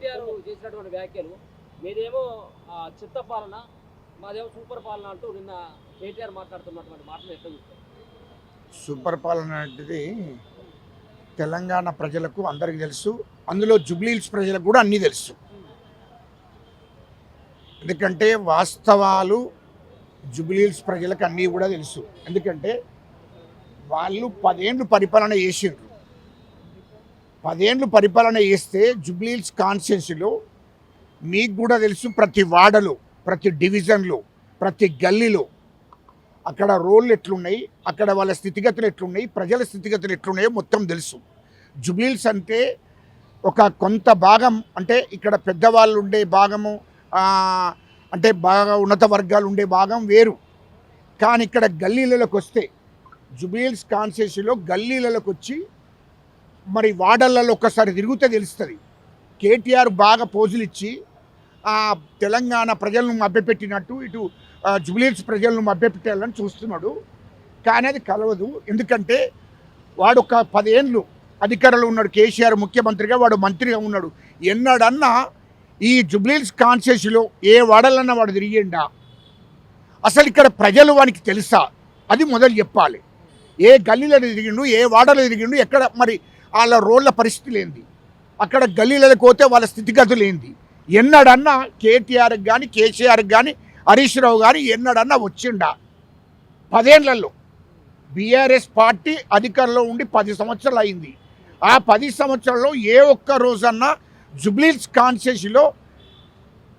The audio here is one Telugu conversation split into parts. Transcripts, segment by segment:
కేటీఆర్ చేసినటువంటి వ్యాఖ్యలు మీదేమో చిత్త పాలన, మాదేమో సూపర్ పాలన అంటూ నిన్న కేటీఆర్ మాట్లాడుతున్నటువంటి మాటలు ఎట్లా చూస్తారు? సూపర్ పాలన అనేది తెలంగాణ ప్రజలకు అందరికీ తెలుసు, అందులో జూబ్లీహిల్స్ ప్రజలకు కూడా అన్నీ తెలుసు. ఎందుకంటే వాస్తవాలు జూబ్లీహిల్స్ ప్రజలకు అన్నీ కూడా తెలుసు. ఎందుకంటే వాళ్ళు 10 ఏళ్ళు పరిపాలన చేసిండ్రు. 10 ఏళ్ళు పరిపాలన చేస్తే జూబ్లీహిల్స్ కాన్స్టిట్యున్సీలో మీకు కూడా తెలుసు, ప్రతి వార్డులో, ప్రతి డివిజన్లో, ప్రతి గల్లీలో అక్కడ రోళ్ళు ఎట్లున్నాయి, అక్కడ వాళ్ళ స్థితిగతులు ఎట్లున్నాయి, ప్రజల స్థితిగతులు ఎట్లున్నాయో మొత్తం తెలుసు. జూబ్లీహిల్స్ అంటే ఒక కొంత భాగం, అంటే ఇక్కడ పెద్దవాళ్ళు ఉండే భాగము, అంటే బాగా ఉన్నత వర్గాలు ఉండే భాగం వేరు. కానీ ఇక్కడ గల్లీలలోకి వస్తే జూబ్లీహిల్స్ కాన్స్టిట్యున్సీలో గల్లీలలోకి వచ్చి మరి వార్డర్లలో ఒక్కసారి తిరిగితే తెలుస్తుంది. కేటీఆర్ బాగా పోజులు ఇచ్చి తెలంగాణ ప్రజలను మభ్యపెట్టినట్టు ఇటు జూబ్లీహిల్స్ ప్రజలను మభ్యపెట్టాలని చూస్తున్నాడు. కానీ అది కలవదు. ఎందుకంటే వాడు ఒక 10 ఏళ్ళు అధికారంలో ఉన్నాడు. కేసీఆర్ ముఖ్యమంత్రిగా, వాడు మంత్రిగా ఉన్నాడు. ఎన్నడన్నా ఈ జూబ్లీహిల్స్ కాన్స్టిట్యున్సీలో ఏ వాడలన్నా వాడు తిరిగిండా? అసలు ఇక్కడ ప్రజలు వానికి తెలుసా? అది మొదలు చెప్పాలి. ఏ గల్లీలో తిరిగిండు, ఏ వాడలో తిరిగిండు, ఎక్కడ మరి వాళ్ళ రోడ్ల పరిస్థితులు ఏంది, అక్కడ గల్లీలకు పోతే వాళ్ళ స్థితిగతులు ఏంది? ఎన్నడన్నా కేటీఆర్కి కానీ కేసీఆర్కి కానీ హరీష్ రావు గారు ఎన్నడన్నా వచ్చిండా? 10 ఏళ్లలో బీఆర్ఎస్ పార్టీ అధికారంలో ఉండి 10 సంవత్సరాలు అయింది. ఆ 10 సంవత్సరాల్లో ఏ ఒక్క రోజన్నా జూబ్లీహిల్స్ కాన్స్టిట్యున్సీలో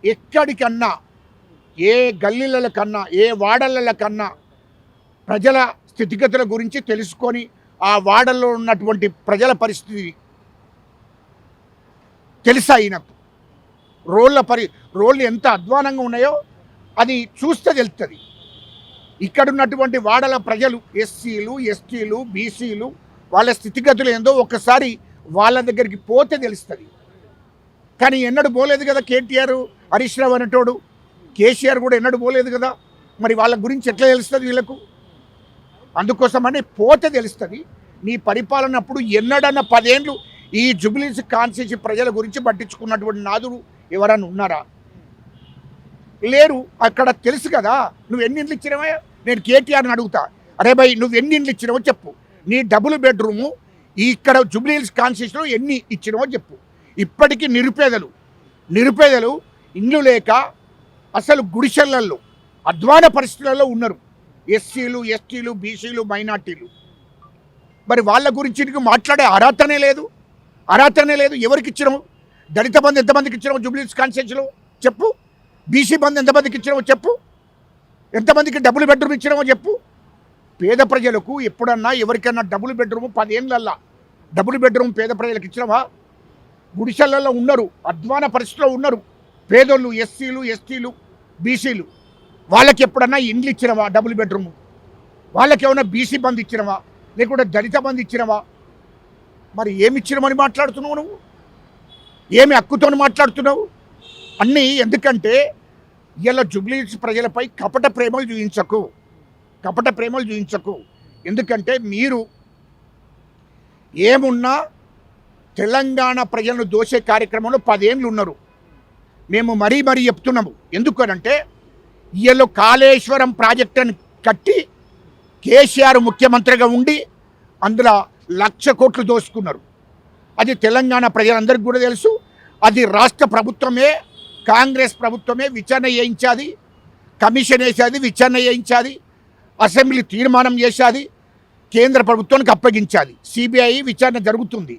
ఎక్కడికన్నా, ఏ గల్లీల కన్నా, ఏ వాడల కన్నా ప్రజల స్థితిగతుల గురించి తెలుసుకొని ఆ వాడల్లో ఉన్నటువంటి ప్రజల పరిస్థితి తెలుసా ఈయనకు? రోళ్ళు ఎంత అధ్వానంగా ఉన్నాయో అది చూస్తే తెలుస్తుంది. ఇక్కడున్నటువంటి వాడల ప్రజలు, ఎస్సీలు, ఎస్టీలు, బీసీలు, వాళ్ళ స్థితిగతులు ఏందో ఒక్కసారి వాళ్ళ దగ్గరికి పోతే తెలుస్తుంది. కానీ ఎన్నడూ పోలేదు కదా కేటీఆర్, హరీష్ రావు అనేటోడు. కేసీఆర్ కూడా ఎన్నడూ పోలేదు కదా. మరి వాళ్ళ గురించి ఎట్లా తెలుస్తుంది వీళ్ళకు? అందుకోసమని పోతే తెలుస్తుంది. నీ పరిపాలన అప్పుడు ఎన్నడన్నా 10 ఏళ్ళు ఈ జూబ్లీహిల్స్ కాన్స్టిట్యున్సీ ప్రజల గురించి పట్టించుకున్నటువంటి నాదుడు ఎవరన్నా ఉన్నారా? లేరు. అక్కడ తెలుసు కదా. నువ్వు ఎన్ని ఇండ్లు ఇచ్చినావో నేను కేటీఆర్ని అడుగుతా, అరే భయ్ నువ్వు ఎన్ని ఇండ్లు ఇచ్చినావో చెప్పు. నీ డబుల్ బెడ్రూము ఇక్కడ జూబ్లీహిల్స్ కాన్స్టిట్యున్సీలో ఎన్ని ఇచ్చినావో చెప్పు. ఇప్పటికీ నిరుపేదలు ఇండ్లు లేక అసలు గుడిసెళ్లలో అధ్వాన పరిస్థితులలో ఉన్నారు. ఎస్సీలు, ఎస్టీలు, బీసీలు, మైనార్టీలు. మరి వాళ్ళ గురించి మాట్లాడే అర్హతనే లేదు. ఎవరికి ఇచ్చినావు? దళిత బంధు ఎంతమందికి ఇచ్చినావు జూబ్లీహిల్స్ కాన్స్టిట్యున్సీలో చెప్పు. బీసీ బంధు ఎంతమందికి ఇచ్చినావో చెప్పు. ఎంతమందికి డబుల్ బెడ్రూమ్ ఇచ్చినావో చెప్పు. పేద ప్రజలకు ఎప్పుడన్నా ఎవరికన్నా డబుల్ బెడ్రూమ్ 10 ఏళ్ళల్లా డబుల్ బెడ్రూమ్ పేద ప్రజలకు ఇచ్చినావా? గుడిసెలలో ఉన్నారు, అధ్వాన పరిస్థితిలో ఉన్నారు పేదోళ్ళు, ఎస్సీలు, ఎస్టీలు, బీసీలు. వాళ్ళకి ఎప్పుడన్నా ఇండ్లు ఇచ్చినవా డబుల్ బెడ్రూమ్? వాళ్ళకి ఏమైనా బీసీ బంధు ఇచ్చినవా, లేకుంటే దళిత బంధు ఇచ్చినవా? మరి ఏమి ఇచ్చినమని మాట్లాడుతున్నావు నువ్వు? ఏమి హక్కుతో మాట్లాడుతున్నావు? అన్నీ ఎందుకంటే ఇలా జూబ్లీహిల్స్ ప్రజలపై కపట ప్రేమలు చూయించకు. ఎందుకంటే మీరు ఏమున్నా తెలంగాణ ప్రజలను దోసే కార్యక్రమంలో 10 ఏళ్ళు ఉన్నారు. మేము మరీ చెప్తున్నాము. ఎందుకనంటే ఇయ్యలో కాళేశ్వరం ప్రాజెక్టుని కట్టి కేసీఆర్ ముఖ్యమంత్రిగా ఉండి అందులో 1,00,000 కోట్లు దోసుకున్నారు. అది తెలంగాణ ప్రజలందరికీ కూడా తెలుసు. అది రాష్ట్ర ప్రభుత్వమే, కాంగ్రెస్ ప్రభుత్వమే విచారణ చేయించాది, కమిషన్ వేసేది, విచారణ చేయించాది, అసెంబ్లీ తీర్మానం చేసేది, కేంద్ర ప్రభుత్వానికి అప్పగించాది. సిబిఐ విచారణ జరుగుతుంది.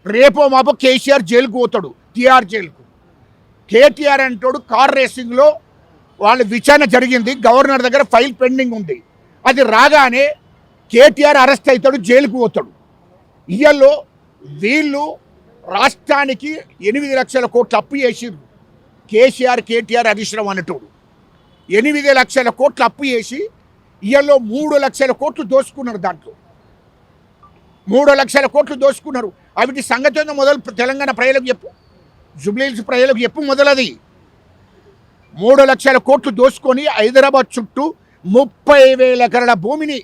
రేపో మాపో కేసీఆర్ జైలుకు పోతాడు, టీఆర్ జైలుకు. కేటీఆర్ అంటాడు కార్ రేసింగ్లో వాళ్ళ విచారణ జరిగింది, గవర్నర్ దగ్గర ఫైల్ పెండింగ్ ఉంది. అది రాగానే కేటీఆర్ అరెస్ట్ అవుతాడు, జైలుకు పోతాడు. ఇయ్యల్లో వీళ్ళు రాష్ట్రానికి 8 లక్షల కోట్లు అప్పు చేసిర్రు. కేసీఆర్, కేటీఆర్, హరీష్ రావు అనేటోడు 8 లక్షల కోట్లు అప్పు చేసి ఇయ్యల్లో 3 లక్షల కోట్లు దోసుకున్నారు. దాంట్లో 3 లక్షల కోట్లు దోసుకున్నారు. అవిటి సంగతి మొదలు తెలంగాణ ప్రజలకు చెప్పు, జూబ్లీహిల్స్ ప్రజలకు చెప్పు. మొదలది 3 లక్షల కోట్లు దోసుకొని హైదరాబాద్ చుట్టూ 30,000 ఎకరాల భూమిని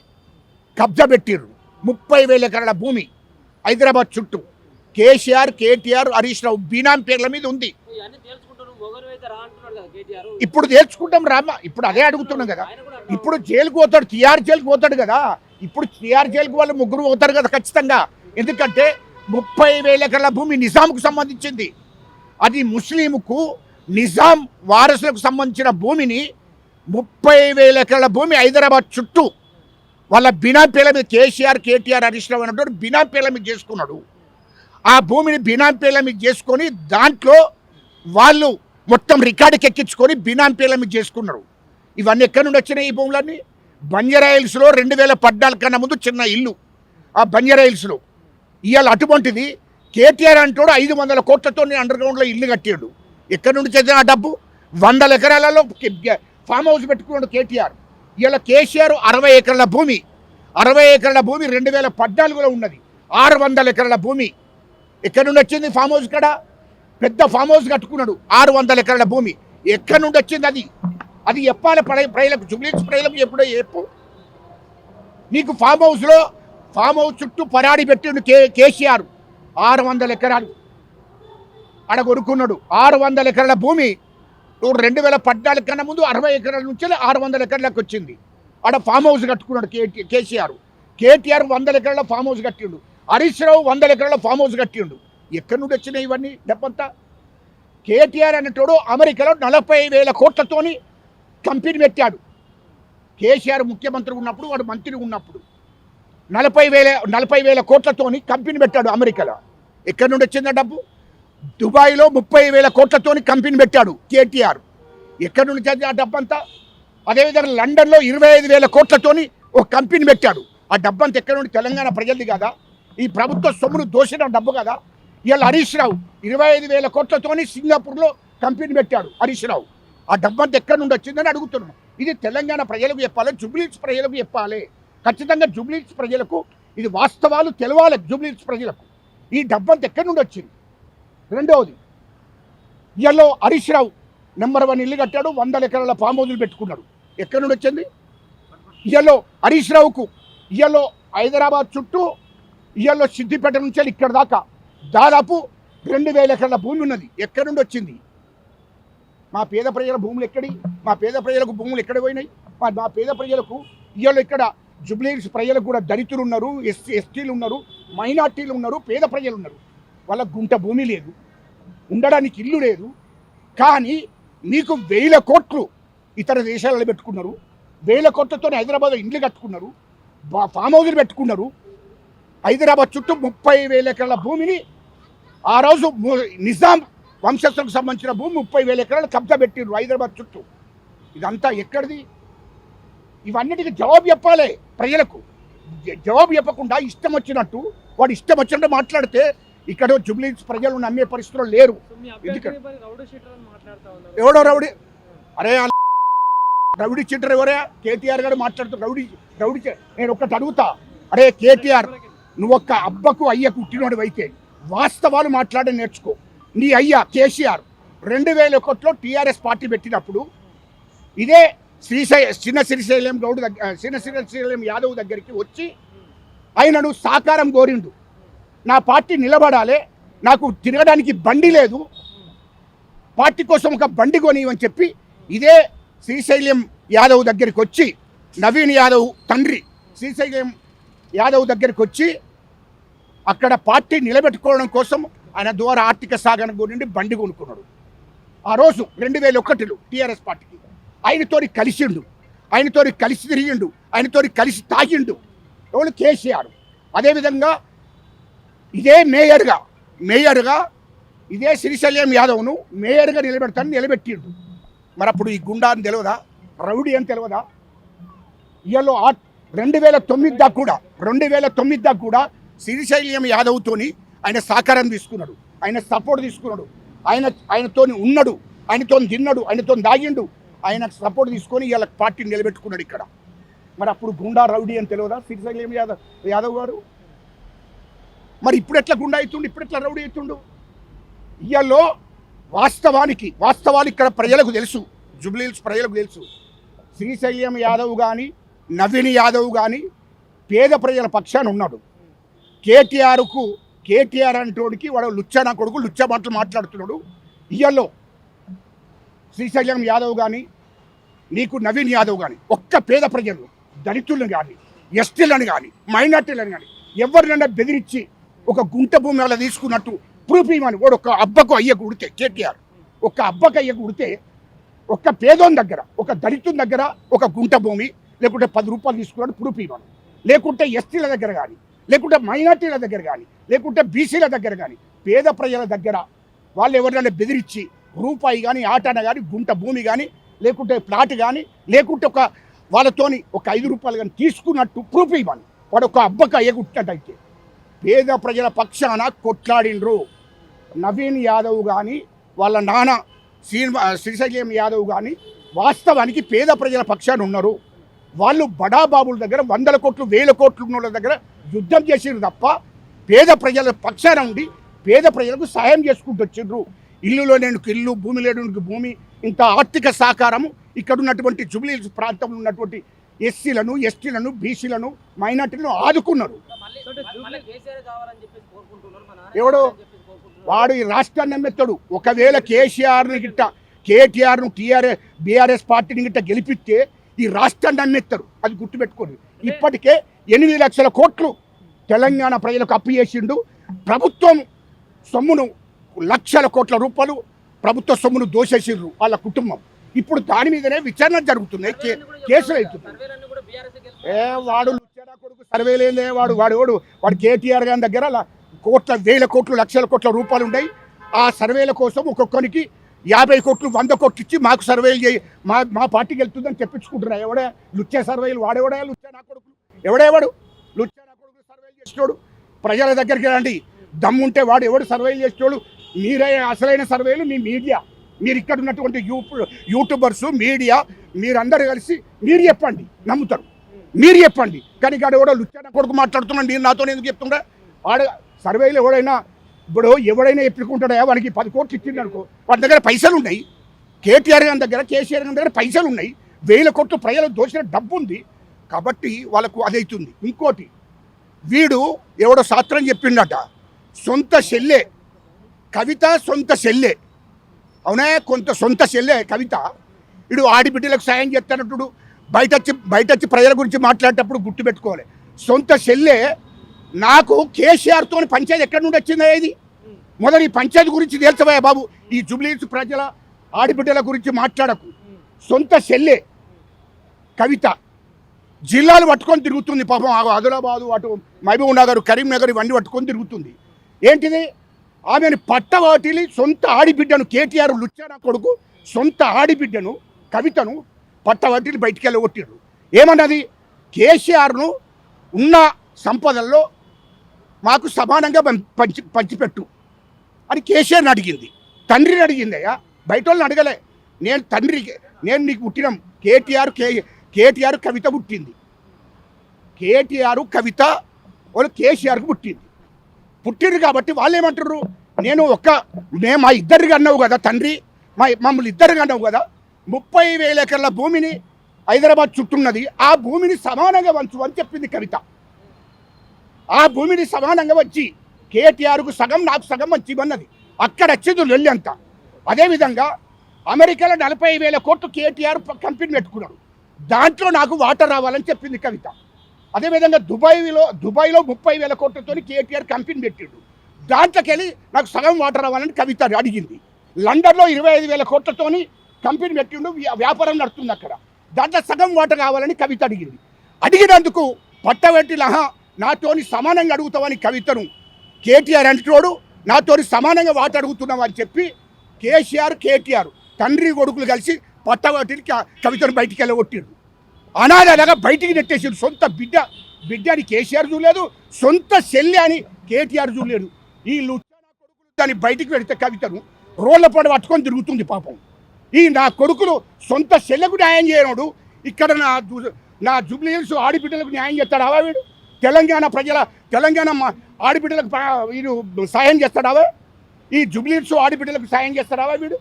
కబ్జా పెట్టిర్రు. 30,000 ఎకరాల భూమి హైదరాబాద్ చుట్టూ కేసీఆర్, కేటీఆర్, హరీష్ రావు బీనాం పేర్ల మీద ఉంది. అన్ని తేల్చుకుంటాను మొగను అయితే రా అంటున్నాడు కదా కేటీఆర్. ఇప్పుడు తేల్చుకుంటాం రామా, ఇప్పుడు అదే అడుగుతున్నాం కదా. ఆయన కూడా ఇప్పుడు జైలుకు పోతాడు, TR జైలుకు పోతాడు కదా. ఇప్పుడు TR జైలుకు వాళ్ళు ముగ్గురు పోతారు కదా ఖచ్చితంగా. ఎందుకంటే 30,000 ఎకరాల భూమి నిజాంకు సంబంధించింది. అది ముస్లింకు నిజాం వారసులకు సంబంధించిన భూమిని 30,000 ఎకరాల భూమి హైదరాబాద్ చుట్టూ వాళ్ళ బినాంపేల మీద KCR, KTR, హరీష్ రావు అన్నట్టు బినాంపేల మీద చేసుకున్నాడు. ఆ భూమిని బినాంపేల మీద చేసుకొని దాంట్లో వాళ్ళు మొత్తం రికార్డుకి ఎక్కించుకొని బినాంపేల మీద చేసుకున్నారు. ఇవన్నీ ఎక్కడి నుండి వచ్చినాయి ఈ భూములన్నీ? బంజారాయిల్స్లో 2014 కన్నా ముందు చిన్న ఇల్లు ఆ బంజారాయిల్స్లో. ఇవాళ అటువంటిది KTR అంటాడు 500 కోట్లతో అండర్ గ్రౌండ్లో ఇల్లు కట్టాడు. ఎక్కడి నుండి చేసిన ఆ డబ్బు? 100 ఎకరాలలో ఫామ్ హౌస్ పెట్టుకున్నాడు KTR. ఇవాళ KCR 60 ఎకరాల భూమి, 60 ఎకరాల భూమి 2014లో ఉన్నది. 600 ఎకరాల భూమి ఎక్కడి నుండి వచ్చింది? ఫామ్ హౌస్ కాడ పెద్ద ఫామ్ హౌస్ కట్టుకున్నాడు. 600 ఎకరాల భూమి ఎక్కడి నుండి వచ్చింది? అది చెప్పాలి ప్రజలకు, జూబ్లీహిల్స్ ప్రజలకు ఎప్పుడో చెప్పు. నీకు ఫామ్ హౌస్ చుట్టూ పరాడి పెట్టిండు KCR 600 ఎకరాలు ఆడ కొనుక్కున్నాడు. 600 ఎకరాల భూమి 2014 కన్నా ముందు 60 ఎకరాల నుంచి 600 ఎకరాలకు వచ్చింది. ఆడ ఫామ్ హౌస్ కట్టుకున్నాడు KCR. KTR 100 ఎకరాల ఫామ్ హౌస్ కట్టిండు. హరీష్ రావు 100 ఎకరాల ఫామ్ హౌస్ కట్టిండు. ఎక్కడి నుండి వచ్చినాయి ఇవన్నీ డబ్బంతా? KTR అనేటోడు అమెరికాలో 40,000 కోట్లతోని కంపెనీ పెట్టాడు. KCR ముఖ్యమంత్రి ఉన్నప్పుడు, వాడు మంత్రి ఉన్నప్పుడు 40,000 కోట్లతోని కంపెనీ పెట్టాడు అమెరికాలో. ఎక్కడి నుండి వచ్చిందా డబ్బు? దుబాయ్లో 30,000 కోట్లతోని కంపెనీ పెట్టాడు KTR. ఎక్కడి నుండి వచ్చింది ఆ డబ్బంతా? అదేవిధంగా లండన్లో 25,000 కోట్లతోని ఒక కంపెనీ పెట్టాడు. ఆ డబ్బంతా ఎక్కడి నుండి? తెలంగాణ ప్రజలది కదా, ఈ ప్రభుత్వ సొమ్మును దోషిన డబ్బు కదా. ఇవాళ హరీష్ రావు 25,000 కోట్లతోని సింగపూర్లో కంపెనీ పెట్టాడు హరీష్ రావు. ఆ డబ్బంతా ఎక్కడి నుండి వచ్చిందని అడుగుతున్నాం. ఇది తెలంగాణ ప్రజలకు చెప్పాలి, జూబ్లీహిల్స్ ప్రజలకు చెప్పాలి. ఖచ్చితంగా జూబ్లీహిల్స్ ప్రజలకు ఇది వాస్తవాలు తెలవాలి. జూబ్లీహిల్స్ ప్రజలకు ఈ డబ్బంతా ఎక్కడి నుండి వచ్చింది? రెండవది, ఇవాళ హరీష్ రావు నెంబర్ 1 ఇల్లు కట్టాడు, 100 ఎకరాల ఫామ్ హౌజులు పెట్టుకున్నాడు. ఎక్కడి నుండి వచ్చింది? ఇవాళ హరీష్ రావుకు ఇవాళ హైదరాబాద్ చుట్టూ ఇవాళ సిద్దిపేట నుంచి ఇక్కడ దాకా దాదాపు 2,000 ఎకరాల భూమి ఉన్నది. ఎక్కడి నుండి వచ్చింది? మా పేద ప్రజల భూములు ఎక్కడి? మా పేద ప్రజలకు భూములు ఎక్కడ పోయినాయి? మా పేద ప్రజలకు ఇవాళ ఇక్కడ జూబ్లీహిల్స్ ప్రజలకు కూడా దళితులు ఉన్నారు, ఎస్టీలు ఉన్నారు, మైనార్టీలు ఉన్నారు, పేద ప్రజలు ఉన్నారు. వాళ్ళకు గుంట భూమి లేదు, ఉండడానికి ఇల్లు లేదు. కానీ మీకు 1,000 కోట్లు ఇతర దేశాలలో పెట్టుకున్నారు, 1,000 కోట్లతో హైదరాబాద్లో ఇండ్లు కట్టుకున్నారు, ఫామ్ హౌజులు పెట్టుకున్నారు. హైదరాబాద్ చుట్టూ 30,000 ఎకరాల భూమిని ఆ రోజు నిజాం వంశస్థులకు సంబంధించిన భూమి 30,000 ఎకరాలు కబ్జా పెట్టిండ్రు హైదరాబాద్ చుట్టూ. ఇదంతా ఎక్కడిది? ఇవన్నిటికీ జవాబు చెప్పాలి ప్రజలకు. జవాబు చెప్పకుండా ఇష్టం వచ్చినట్టు వాడు ఇష్టం వచ్చినట్టు మాట్లాడితే ఇక్కడ జూబ్లీహిల్స్ ప్రజలు నమ్మే పరిస్థితుల్లో లేరు. ఎవడో రౌడీ? అరే రౌడీ చీటర్ ఎవరే? KTR గారు మాట్లాడుతూ రౌడీ. నేను ఒక్కటి అడుగుతా, అరే KTR, నువ్వు ఒక్క అబ్బకు అయ్యకు పుట్టినోడు అయితే వాస్తవాలు మాట్లాడి నేర్చుకో. నీ అయ్య KCR 2000 కోట్లో TRS పార్టీ పెట్టినప్పుడు ఇదే చిన్న శ్రీశైలం యాదవ్ దగ్గరికి వచ్చి ఆయనను సాకారం కోరిండు. నా పార్టీ నిలబడాలి, నాకు తిరగడానికి బండి లేదు, పార్టీ కోసం ఒక బండి కొనివని చెప్పి ఇదే శ్రీశైలం యాదవ్ దగ్గరికి వచ్చి, నవీన్ యాదవ్ తండ్రి శ్రీశైలం యాదవ్ దగ్గరికి వచ్చి అక్కడ పార్టీ నిలబెట్టుకోవడం కోసం ఆయన ద్వారా ఆర్థిక సాగన గురించి బండి కొనుక్కున్నాడు. ఆ రోజు 2001లో TRS పార్టీకి ఆయనతోని కలిసిండు, ఆయనతోని కలిసి తిరిగిండు, ఆయనతోని కలిసి తాగిండు. ఎవరు? KCR. అదేవిధంగా ఇదే మేయర్గా ఇదే శ్రీశైలం యాదవ్ను మేయర్గా నిలబెట్టిండు. మరి అప్పుడు ఈ గుండా అని తెలియదా, రౌడీ అని తెలియదా? ఇవాళ 2009 దాకా కూడా శ్రీశైలం యాదవ్తోని ఆయన సహకారం తీసుకున్నాడు, ఆయన సపోర్ట్ తీసుకున్నాడు, ఆయనతోని ఉన్నాడు, ఆయనతో తిన్నాడు, ఆయనతో దాగిండు, ఆయన సపోర్ట్ తీసుకొని ఇవాళ పార్టీని నిలబెట్టుకున్నాడు ఇక్కడ. మరి అప్పుడు గుండా రౌడీ అని తెలియదా శ్రీశైలం యాదవ్ గారు? మరి ఇప్పుడు ఎట్లా గుండా అవుతుండు, ఇప్పుడు ఎట్లా రౌడీ అవుతుండు? ఇవాళ వాస్తవాలు ఇక్కడ ప్రజలకు తెలుసు, జూబ్లీహిల్స్ ప్రజలకు తెలుసు. శ్రీశైలం యాదవ్ కానీ నవీన్ యాదవ్ కానీ పేద ప్రజల పక్షాన ఉన్నాడు. KTR అంటోడికి వాడు లుచ్చా నా కొడుకు లుచ్చా మాటలు మాట్లాడుతున్నాడు. ఇయ్యలో శ్రీశైలం యాదవ్ కానీ నీకు నవీన్ యాదవ్ కానీ ఒక్క పేద ప్రజలు దళితులను కానీ ఎస్టీలను కానీ మైనార్టీలను కానీ ఎవరినైనా బెదిరించి ఒక గుంట భూమి అలా తీసుకున్నట్టు ప్రూఫ్ ఇవ్వని వాడు ఒక అబ్బకు అయ్యకు ఉడితే కేటీఆర్ ఒక అబ్బకు అయ్యకు ఉడితే ఒక పేదోని దగ్గర ఒక దళితుని దగ్గర ఒక గుంట భూమి లేకుంటే 10 రూపాయలు తీసుకున్నాడు ప్రూఫ్ ఇవ్వను, లేకుంటే ఎస్టీల దగ్గర కానీ లేకుంటే మైనార్టీల దగ్గర కానీ లేకుంటే బీసీల దగ్గర కానీ పేద ప్రజల దగ్గర వాళ్ళు ఎవరినైనా బెదిరించి రూపాయి కానీ ఆటన కానీ గుంట భూమి కానీ లేకుంటే ప్లాట్ కానీ లేకుంటే ఒక వాళ్ళతోని ఒక 5 రూపాయలు కానీ తీసుకున్నట్టు ప్రూఫ్ ఇవ్వను, వాడు ఒక అబ్బకు అయ్యగుట్టినట్టయితే పేద ప్రజల పక్షాన కొట్లాడినరు. నవీన్ యాదవ్ కానీ వాళ్ళ నాన్న శ్రీశైలం యాదవ్ కానీ వాస్తవానికి పేద ప్రజల పక్షాన ఉన్నారు. వాళ్ళు బడాబాబుల దగ్గర 100 కోట్లు 1000 కోట్లు ఉన్న వాళ్ళ దగ్గర యుద్ధం చేసిరు తప్ప పేద ప్రజల పక్షాన ఉండి పేద ప్రజలకు సహాయం చేసుకుంటూ వచ్చిండ్రు. ఇల్లులో నేను ఇల్లు, భూమి లేనునికి భూమి, ఇంత ఆర్థిక సహకారము ఇక్కడ ఉన్నటువంటి జూబ్లీ హిల్స్ ప్రాంతంలో ఉన్నటువంటి ఎస్సీలను ఎస్టీలను బీసీలను మైనార్టీలను ఆదుకున్నారు. ఎవడు వాడు ఈ రాష్ట్రాన్ని నమ్మెత్తాడు. ఒకవేళ కేసీఆర్ని గిట్ట కేటీఆర్ను బీఆర్ఎస్ పార్టీని గిట్ట గెలిపిస్తే ఈ రాష్ట్రాన్ని నమ్మెత్తారు, అది గుర్తుపెట్టుకోండి. ఇప్పటికే 8 లక్షల కోట్లు తెలంగాణ ప్రజలకు అప్పు చేసిండు. ప్రభుత్వం సొమ్మును లక్షల కోట్ల రూపాయలు ప్రభుత్వ సొమ్మును దోషేసిండ్రు వాళ్ళ కుటుంబం. ఇప్పుడు దాని మీదనే విచారణ జరుగుతున్నాయి, కేసులు అవుతున్నాయి. వాడు లుచ్చాడా కొడుకు సర్వేలేదే వాడు కేటీఆర్ గారి దగ్గర కోట్ల 1000 కోట్లు లక్షల కోట్ల రూపాయలు ఉన్నాయి. ఆ సర్వేల కోసం ఒక్కొక్కరికి 50 కోట్లు 100 కోట్లు ఇచ్చి మాకు సర్వేలు చేయి, మా పార్టీకి వెళ్తుందని చెప్పించుకుంటున్నాయి. ఎవడే లుచ్చే సర్వేలు? వాడెవడే లుచ్చా నా కొడుకు? ఎవడేవాడు లుచ్చా నా కొడుకు సర్వేలు చేసేటోడు? ప్రజల దగ్గరికి రండి, దమ్ముంటే వాడు ఎవడు సర్వేలు చేసేటోడు? మీరే అసలైన సర్వేలు. మీ మీడియా, మీరు ఇక్కడ ఉన్నటువంటి యూట్యూబర్స్ మీడియా మీరందరూ కలిసి మీరు చెప్పండి, నమ్ముతారు. మీరు చెప్పండి. కానీ ఇక్కడ ఎవడో లుచ్చా నా కొడుకు మాట్లాడుతున్నాడు, నేను నాతో ఎందుకు చెప్తుండే? వాడు సర్వేలు ఎవడైనా చెప్పుకుంటాడా? వాడికి 10 కోట్లు ఇచ్చింది అనుకో, వాడి దగ్గర పైసలు ఉన్నాయి. కేటీఆర్ గారి దగ్గర కేసీఆర్ గారి దగ్గర పైసలు ఉన్నాయి. 1000 కోట్లు ప్రజలు దోచిన డబ్బు ఉంది కాబట్టి వాళ్ళకు అదవుతుంది. ఇంకోటి, వీడు ఎవడో శాస్త్రం చెప్పిండట, సొంత చెల్లె కవిత, సొంత చెల్లె అవునా, సొంత చెల్లె కవిత. వీడు ఆడిబిడ్డలకు సాయం చేస్తున్నట్టు బయట వచ్చి ప్రజల గురించి మాట్లాడేటప్పుడు గుర్తుపెట్టుకోవాలి. సొంత చెల్లె నాకు కేసీఆర్తో పంచాయతీ ఎక్కడి నుండి వచ్చిందా? ఇది మొదలు ఈ పంచాయతీ గురించి తేల్చవా బాబు. ఈ జూబ్లీ హిల్స్ ప్రజల ఆడిబిడ్డల గురించి మాట్లాడకు. సొంత చెల్లె కవిత జిల్లాలు పట్టుకొని తిరుగుతుంది పాపం. ఆదిలాబాదు, అటు మహబూబ్ నగర్, కరీంనగర్ ఇవన్నీ పట్టుకొని తిరుగుతుంది. ఏంటిది? ఆమెను పట్టవాటిని సొంత ఆడిబిడ్డను, కేటీఆర్ లుచ్చానా కొడుకు సొంత ఆడిబిడ్డను కవితను పట్టవాటిని బయటికి వెళ్ళగొట్టారు. ఏమన్నది? కేసీఆర్ను ఉన్న సంపదల్లో మాకు సమానంగా పంచిపెట్టు అని కేసీఆర్ని అడిగింది. తండ్రిని అడిగిందయ్యా, బయట వాళ్ళని అడగలే. నేను నీకు పుట్టినాం. కేటీఆర్ కవిత పుట్టింది. కేటీఆర్ కవిత వాళ్ళు కేసీఆర్కి పుట్టిండ్రు కాబట్టి వాళ్ళు ఏమంటారు? మా ఇద్దరికి అన్నావు కదా తండ్రి, మమ్మల్ని ఇద్దరికి అన్నావు కదా, 30,000 ఎకరాల భూమిని హైదరాబాద్ చుట్టున్నది, ఆ భూమిని సమానంగా వంచు అని చెప్పింది కవిత. ఆ భూమిని సమానంగా వచ్చి కేటీఆర్కు సగం నాకు సగం వచ్చి అన్నది. అక్కడ వచ్చేది లొల్లి అంతా. అదేవిధంగా అమెరికాలో 40,000 కోట్లు కేటీఆర్ కంపెనీ పెట్టుకున్నాడు, దాంట్లో నాకు వాటర్ రావాలని చెప్పింది కవిత. అదేవిధంగా దుబాయ్లో 30,000 కోట్లతో కేటీఆర్ కంపెనీ పెట్టిండు, దాంట్లోకి వెళ్ళి నాకు సగం వాటర్ రావాలని కవిత అడిగింది. లండన్లో 25,000 కోట్లతోని కంపెనీ పెట్టిండు, వ్యాపారం నడుస్తుంది అక్కడ, దాంట్లో సగం వాటర్ కావాలని కవిత అడిగింది. అడిగినందుకు పట్టబెట్టి నాతోని సమానంగా అడుగుతావని కవితను కేటీఆర్ అంటోడు, నాతోని సమానంగా వాటర్ అడుగుతున్నావు అని చెప్పి కేటీఆర్ తండ్రి కొడుకులు కలిసి పట్టబెట్టి కవితను బయటికి వెళ్ళగొట్టిండు. అనాథలాగా బయటికి నెట్టేసారు. సొంత బిడ్డ అని కేసీఆర్ చూడలేదు, సొంత చెల్లె అని కేటీఆర్ చూడలేదు. ఈ లుచ్చానా కొడుకులు దాన్ని బయటికి పెడితే కవితను రోడ్ల పడి పట్టుకొని తిరుగుతుంది పాపం. నా కొడుకులు సొంత చెల్లెకు న్యాయం చేయనోడు ఇక్కడ నా జూబ్లీ హిల్స్ ఆడిబిడ్డలకు న్యాయం చేస్తాడావా? వీడు తెలంగాణ ఆడిబిడ్డలకు వీడు సాయం చేస్తాడావా? ఈ జూబ్లీ హిల్స్ ఆడిబిడ్డలకు సాయం చేస్తాడావా? వీడు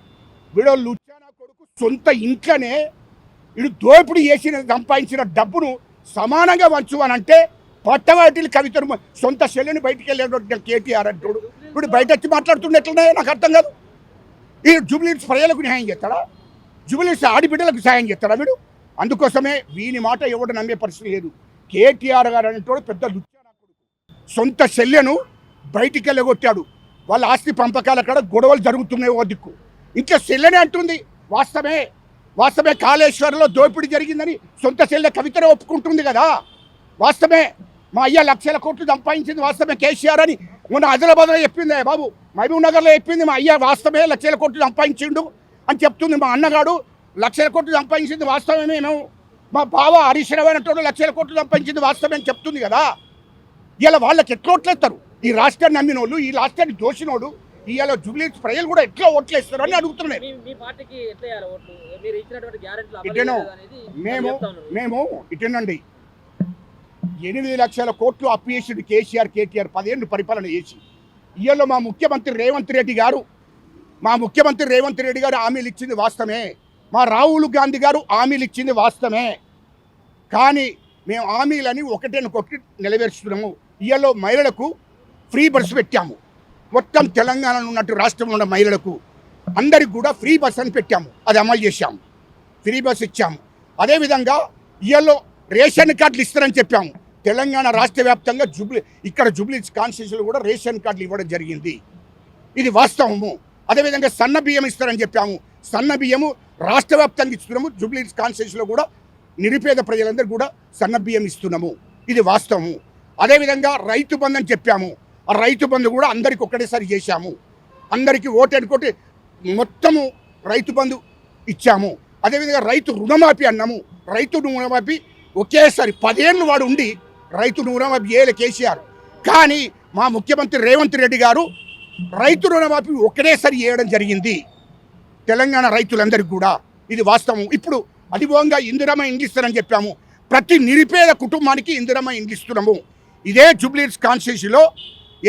లుచ్చానా కొడుకు సొంత ఇంట్లోనే వీడు దోపిడీ సంపాదించిన డబ్బును సమానంగా వంచు అని అంటే పట్టవాటిని కవితను సొంత చెల్లెని బయటికి వెళ్ళేటువంటి కేటీఆర్ అంటాడు. ఇప్పుడు బయట వచ్చి మాట్లాడుతుండే ఎట్లున్నాయో నాకు అర్థం కాదు. ఈ జూబ్లీహిల్స్ ప్రజలకు న్యాయం చేస్తాడా? జూబ్లీహిల్స్ ఆడిబిడ్డలకు సాయం చేస్తాడా వీడు? అందుకోసమే వీని మాట ఎవడు నమ్మే పరిస్థితి లేదు. కేటీఆర్ గారు అనేటోడు పెద్ద సొంత చెల్లెను బయటికి వెళ్ళగొట్టాడు. వాళ్ళ ఆస్తి పంపకాల కాడ గొడవలు జరుగుతున్నాయి ఓ దిక్కు. ఇంకా చెల్లెనే అంటుంది వాస్తవమే కాళేశ్వరంలో దోపిడీ జరిగిందని సొంత చెల్లె కవితనే ఒప్పుకుంటుంది కదా. వాస్తవమే మా అయ్య లక్షల కోట్లు సంపాదించింది వాస్తవమే కేసీఆర్ అని మొన్న ఆదిలాబాద్లో చెప్పింది బాబు, మహబూబ్ నగర్లో చెప్పింది మా అయ్య వాస్తవమే లక్షల కోట్లు సంపాదించిండు అని చెప్తుంది. మా అన్నగాడు లక్షల కోట్లు సంపాదించింది వాస్తవమే, మేము మా బావ హరీష్ రావు అనేటోడు లక్షల కోట్లు సంపాదించింది వాస్తవమే అని చెప్తుంది కదా. ఇలా వాళ్ళకి ఎట్లా ఓట్లేస్తారు? ఈ రాష్ట్రాన్ని నమ్మినోళ్ళు, ఈ రాష్ట్రాన్ని దోషినోడు ఇవాళ జూబ్లీహిల్స్ ప్రజలు కూడా ఎట్లా ఓట్లేస్తారు అని అడుగుతున్నాయి. మేము ఇటేనండి 8 లక్షల కోట్లు అప్పు చేసిండు కేటీఆర్ 10 ఏళ్ళు పరిపాలన చేసి. ఇవాళ మా ముఖ్యమంత్రి రేవంత్ రెడ్డి గారు హామీలు ఇచ్చింది వాస్తవమే, మా రాహుల్ గాంధీ గారు హామీలు ఇచ్చింది వాస్తవమే. కానీ మేము హామీలని ఒకటి నెరవేర్చుతున్నాము. ఇవాళ మహిళలకు ఫ్రీ బస్సు పెట్టాము. మొత్తం తెలంగాణలో ఉన్నట్టు రాష్ట్రంలో ఉన్న మహిళలకు అందరికి కూడా ఫ్రీ బస్ అని పెట్టాము. అది అమలు చేశాము, ఫ్రీ బస్ ఇచ్చాము. అదేవిధంగా ఇవాళ రేషన్ కార్డులు ఇస్తారని చెప్పాము. తెలంగాణ రాష్ట్ర వ్యాప్తంగా జూబ్లీహిల్స్ కాన్స్టిట్యూన్సీలో కూడా రేషన్ కార్డులు ఇవ్వడం జరిగింది. ఇది వాస్తవము. అదేవిధంగా సన్న బియ్యం ఇస్తారని చెప్పాము. సన్న బియ్యము రాష్ట్ర వ్యాప్తంగా ఇస్తున్నాము. జూబ్లీహిల్స్ కాన్స్టిట్యూన్సీలో కూడా నిరుపేద ప్రజలందరూ కూడా సన్న బియ్యం ఇస్తున్నాము. ఇది వాస్తవము. అదేవిధంగా రైతు బంధు అని చెప్పాము. ఆ రైతు బంధు కూడా అందరికి ఒక్కటేసారి చేశాము. అందరికీ ఓటెనుకోటి మొత్తము రైతు బంధు ఇచ్చాము. అదేవిధంగా రైతు రుణమాఫీ అన్నాము. రైతు రుణమాఫీ ఒకేసారి 10 ఏళ్ళు వాడు ఉండి రైతు రుణమాఫీ చేయలే కేసీఆర్. కానీ మా ముఖ్యమంత్రి రేవంత్ రెడ్డి గారు రైతు రుణమాఫీ ఒకటేసారి చేయడం జరిగింది తెలంగాణ రైతులందరికీ కూడా. ఇది వాస్తవం. ఇప్పుడు అధిభోగంగా ఇందిరమ్మ ఇండ్లు ఇస్తారని చెప్పాము. ప్రతి నిరుపేద కుటుంబానికి ఇందిరమ్మ ఇండ్లు ఇస్తున్నాము. ఇదే జూబ్లీహిల్స్ కాన్స్టిట్యూన్సీలో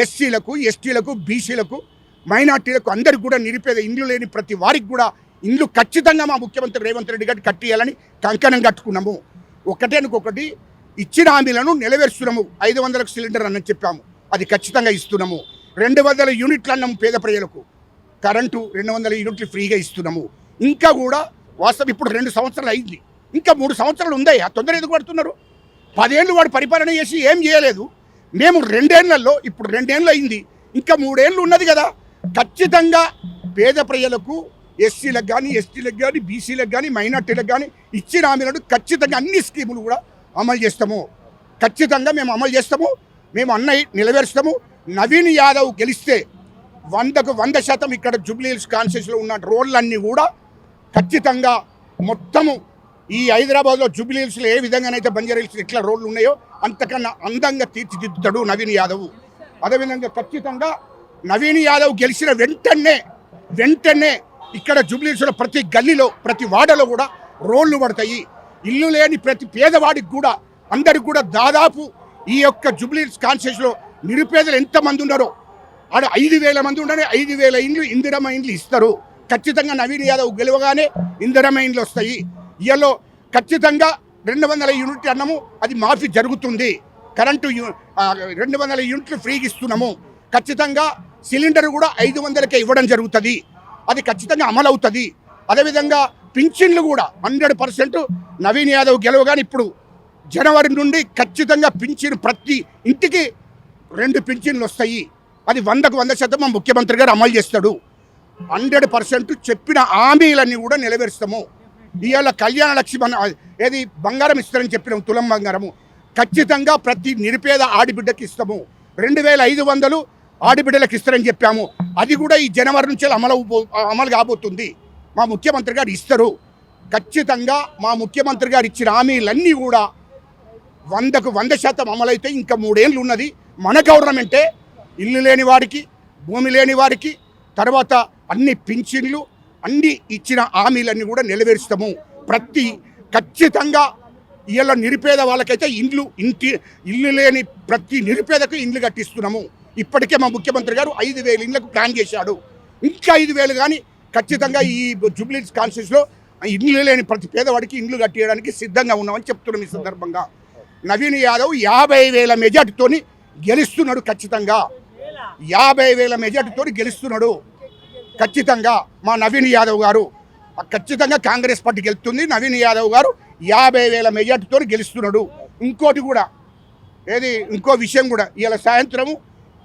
ఎస్సీలకు, ఎస్టీలకు, బీసీలకు, మైనార్టీలకు అందరికి కూడా నిరుపేద ఇండ్లు లేని ప్రతి వారికి కూడా ఇండ్లు ఖచ్చితంగా మా ముఖ్యమంత్రి రేవంత్ రెడ్డి గారికి కట్టియాలని కంకణం కట్టుకున్నాము. ఒకటి ఇచ్చిన హామీలను నెరవేరుస్తున్నాము. 500 సిలిండర్ అన్నని చెప్పాము, అది ఖచ్చితంగా ఇస్తున్నాము. 200 యూనిట్లు అన్నాము పేద ప్రజలకు. కరెంటు 200 యూనిట్లు ఫ్రీగా ఇస్తున్నాము. ఇంకా కూడా వాస్తవం ఇప్పుడు 2 సంవత్సరాలు అయింది, ఇంకా 3 సంవత్సరాలు ఉందయ్యా. తొందర ఎందుకు పడుతున్నారు? 10 ఏళ్ళు వాడు పరిపాలన చేసి ఏం చేయలేదు. మేము 2 ఏళ్లలో ఇప్పుడు 2 ఏళ్ళు అయింది, ఇంకా 3 ఏళ్ళు ఉన్నది కదా. ఖచ్చితంగా పేద ప్రజలకు, ఎస్సీలకు కానీ, ఎస్టీలకు కానీ, బీసీలకు కానీ, మైనార్టీలకు కానీ ఇచ్చిన హామీలను ఖచ్చితంగా అన్ని స్కీములు కూడా అమలు చేస్తాము. ఖచ్చితంగా మేము అమలు చేస్తాము. మేము అన్నయ్య నెరవేరుస్తాము. నవీన్ యాదవ్ గెలిస్తే 100కు 100% ఇక్కడ జూబ్లీహిల్స్ కాన్స్టిట్యూన్సీలో ఉన్న రోడ్లన్నీ కూడా ఖచ్చితంగా మొత్తము ఈ హైదరాబాద్లో జూబ్లీహిల్స్లో ఏ విధంగానైతే బంజారాహిల్స్ ఇట్లా రోడ్లు ఉన్నాయో అంతకన్నా అందంగా తీర్చిదిద్దుతాడు నవీన్ యాదవ్. అదేవిధంగా ఖచ్చితంగా నవీన్ యాదవ్ గెలిచిన వెంటనే ఇక్కడ జూబ్లీహిల్స్లో ప్రతి గల్లీలో, ప్రతి వాడలో కూడా రోడ్లు పడతాయి. ఇల్లు లేని ప్రతి పేదవాడికి కూడా, అందరికి కూడా దాదాపు ఈ యొక్క జూబ్లీహిల్స్ కాన్స్టిట్యూన్సీలో నిరుపేదలు ఎంతమంది ఉన్నారో ఆడ 5,000 మంది ఉండని 5,000 ఇండ్లు ఇందిరమ్మ ఇండ్లు ఇస్తారు. ఖచ్చితంగా నవీన్ యాదవ్ గెలవగానే ఇందిరమ్మ ఇండ్లు వస్తాయి. ఇవాళ ఖచ్చితంగా 200 యూనిట్లు అన్నాము, అది మాఫీ జరుగుతుంది. కరెంటు 200 యూనిట్లు ఫ్రీగా ఇస్తున్నాము. ఖచ్చితంగా సిలిండర్ కూడా 500కే ఇవ్వడం జరుగుతుంది. అది ఖచ్చితంగా అమలవుతుంది. అదేవిధంగా పింఛన్లు కూడా 100% నవీన్ యాదవ్ గెలవగానే ఇప్పుడు జనవరి నుండి ఖచ్చితంగా పింఛన్ ప్రతి ఇంటికి 2 పింఛన్లు వస్తాయి. అది 100కు 100% మా ముఖ్యమంత్రి గారు అమలు చేస్తాడు. 100% చెప్పిన హామీలన్నీ కూడా నెరవేరుస్తాము. ఇవాళ కళ్యాణ లక్ష్మి ఏది బంగారం ఇస్తారని చెప్పినాము, తులం బంగారము ఖచ్చితంగా ప్రతి నిరుపేద ఆడిబిడ్డకి ఇస్తాము. 2,500 ఆడిబిడ్డలకు ఇస్తారని చెప్పాము. అది కూడా ఈ జనవరి నుంచి అమలు కాబోతుంది. మా ముఖ్యమంత్రి గారు ఇస్తారు. ఖచ్చితంగా మా ముఖ్యమంత్రి గారు ఇచ్చిన హామీలన్నీ కూడా 100కు 100% అమలైతే ఇంకా 3 ఏళ్ళు ఉన్నది. మన గవర్నమెంటే ఇల్లు లేని వారికి, భూమి లేని వారికి, తర్వాత అన్ని పింఛన్లు, అన్ని ఇచ్చిన హామీలన్నీ కూడా నెరవేరుస్తాము. ఖచ్చితంగా ఇవాళ నిరుపేద వాళ్ళకైతే ఇల్లు లేని ప్రతి నిరుపేదకు ఇండ్లు కట్టిస్తున్నాము. ఇప్పటికే మా ముఖ్యమంత్రి గారు 5,000 ఇండ్లకు ప్లాన్ చేశాడు. ఇంకా 5,000 కానీ ఖచ్చితంగా ఈ జూబ్లీహిల్స్ కాన్స్టిట్యూన్సీలో ఇల్లు లేని ప్రతి పేదవాడికి ఇండ్లు కట్టియడానికి సిద్ధంగా ఉన్నామని చెప్తున్నాం. ఈ సందర్భంగా నవీన్ యాదవ్ 50,000 మెజార్టీతోని గెలుస్తున్నాడు. ఖచ్చితంగా 50,000 మెజార్టీతో గెలుస్తున్నాడు. ఖచ్చితంగా మా నవీన్ యాదవ్ గారు ఖచ్చితంగా కాంగ్రెస్ పార్టీకి వెళ్తుంది. నవీన్ యాదవ్ గారు 50,000 మెజార్టీతో గెలుస్తున్నాడు. ఇంకోటి కూడా ఇంకో విషయం కూడా ఇవాళ సాయంత్రము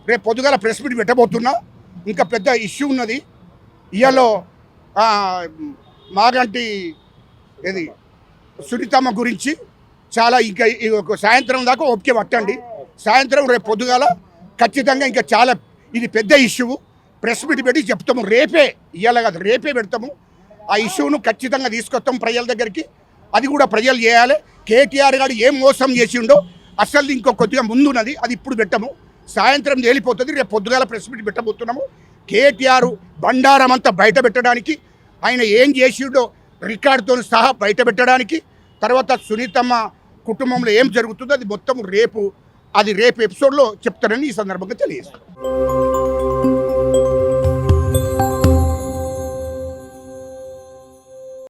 రేపు పొద్దుగాల ప్రెస్ మీట్ పెట్టబోతున్నా. ఇంకా పెద్ద ఇష్యూ ఉన్నది. ఇవాళ మాగంటి సునీతమ్మ గురించి చాలా ఇంకా సాయంత్రం దాకా ఓపిక పట్టండి. సాయంత్రం రేపు పొద్దుగాల ఖచ్చితంగా ఇంకా చాలా ఇది పెద్ద ఇష్యూ ప్రెస్ మీట్ పెట్టి చెప్తాము. ఇవాళ కాదు రేపే పెడతాము. ఆ ఇష్యూను ఖచ్చితంగా తీసుకొస్తాం ప్రజల దగ్గరికి. అది కూడా ప్రజలు చేయాలి. కేటీఆర్ గారు ఏం మోసం చేసిండో అసలు ఇంకో కొద్దిగా ముందున్నది, అది ఇప్పుడు పెట్టము. సాయంత్రం తేలిపోతుంది. రేపు పొద్దుగాల ప్రెస్ మీట్ పెట్టబోతున్నాము. కేటీఆర్ బండారం అంతా బయట పెట్టడానికి, ఆయన ఏం చేసిండో రికార్డుతో సహా బయట పెట్టడానికి, తర్వాత సునీతమ్మ కుటుంబంలో ఏం జరుగుతుందో అది మొత్తం రేపు ఎపిసోడ్లో చెప్తానని ఈ సందర్భంగా తెలియజేస్తాను.